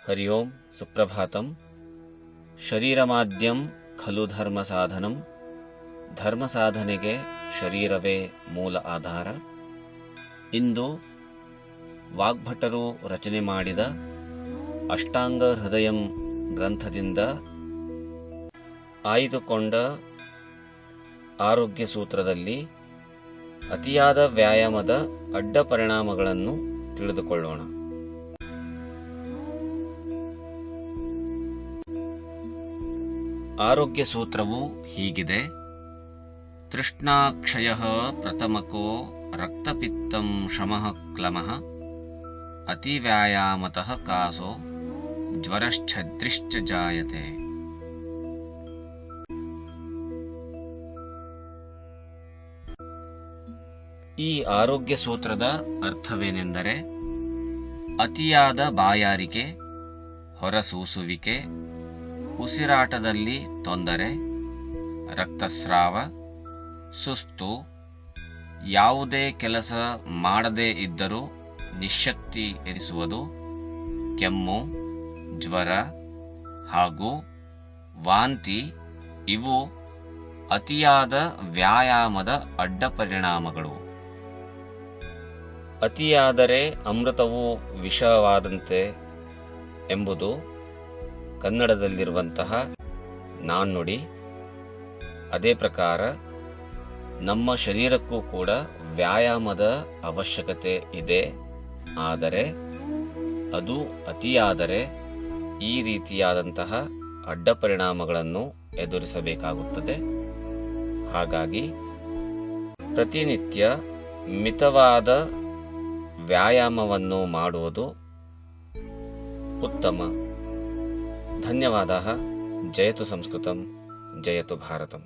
हरि ओं सुप्रभातम। ಶರೀರಮಾದ್ಯಂ ಖಲು ಧರ್ಮ ಸಾಧನಂ. ಧರ್ಮ ಸಾಧನೆಗೆ ಶರೀರವೇ ಮೂಲ ಆಧಾರ. ಇಂದು ವಾಗ್ಭಟರು ರಚನೆ ಮಾಡಿದ ಅಷ್ಟಾಂಗ ಹೃದಯಂ ಗ್ರಂಥದಿಂದ ಆಯ್ದುಕೊಂಡ ಆರೋಗ್ಯ ಸೂತ್ರದಲ್ಲಿ ಅತಿಯಾದ ವ್ಯಾಯಾಮದ ಅಡ್ಡ ಪರಿಣಾಮಗಳನ್ನು ತಿಳಿದುಕೊಳ್ಳೋಣ. ಆರೋಗ್ಯ ಸೂತ್ರವು ಹೀಗಿದೆ: ತೃಷ್ಣಾಕ್ಷಯಃ ಪ್ರಥಮಕೋ ರಕ್ತಪಿತ್ತಂ ಶಮಃ ಕ್ಲಮಃ ಅತಿವ್ಯಾಯಾಮತಃ ಕಾಸೋ ಜ್ವರಶ್ಛದ್ರಿಶ್ಚ ಜಾಯತೆ. ಈ ಆರೋಗ್ಯ ಸೂತ್ರದ ಅರ್ಥವೇನೆಂದರೆ, ಅತಿಯಾದ ಬಾಯಾರಿಕೆ, ಹೊರಸೂಸುವಿಕೆ, ಉಸಿರಾಟದಲ್ಲಿ ತೊಂದರೆ, ರಕ್ತಸ್ರಾವ, ಸುಸ್ತು, ಯಾವುದೇ ಕೆಲಸ ಮಾಡದೇ ಇದ್ದರೂ ನಿಶ್ಶಕ್ತಿ ಎನಿಸುವುದು, ಕೆಮ್ಮು, ಜ್ವರ ಹಾಗೂ ವಾಂತಿ ಇವು ಅತಿಯಾದ ವ್ಯಾಯಾಮದ ಅಡ್ಡ ಪರಿಣಾಮಗಳು. ಅತಿಯಾದರೆ ಅಮೃತವು ವಿಷವಾದಂತೆ ಎಂಬುದು ಕನ್ನಡದಲ್ಲಿರುವಂತಹ ನಾಣ್ಣುಡಿ. ಅದೇ ಪ್ರಕಾರ ನಮ್ಮ ಶರೀರಕ್ಕೂ ಕೂಡ ವ್ಯಾಯಾಮದ ಅವಶ್ಯಕತೆ ಇದೆ. ಆದರೆ ಅದು ಅತಿಯಾದರೆ ಈ ರೀತಿಯಾದಂತಹ ಅಡ್ಡ ಪರಿಣಾಮಗಳನ್ನು ಎದುರಿಸಬೇಕಾಗುತ್ತದೆ. ಹಾಗಾಗಿ ಪ್ರತಿನಿತ್ಯ ಮಿತವಾದ ವ್ಯಾಯಾಮವನ್ನು ಮಾಡುವುದು ಉತ್ತಮ. ಧನ್ಯವಾದಾः. ಜಯತು ಸಂಸ್ಕೃತಂ, ಜಯತು ಭಾರತಂ.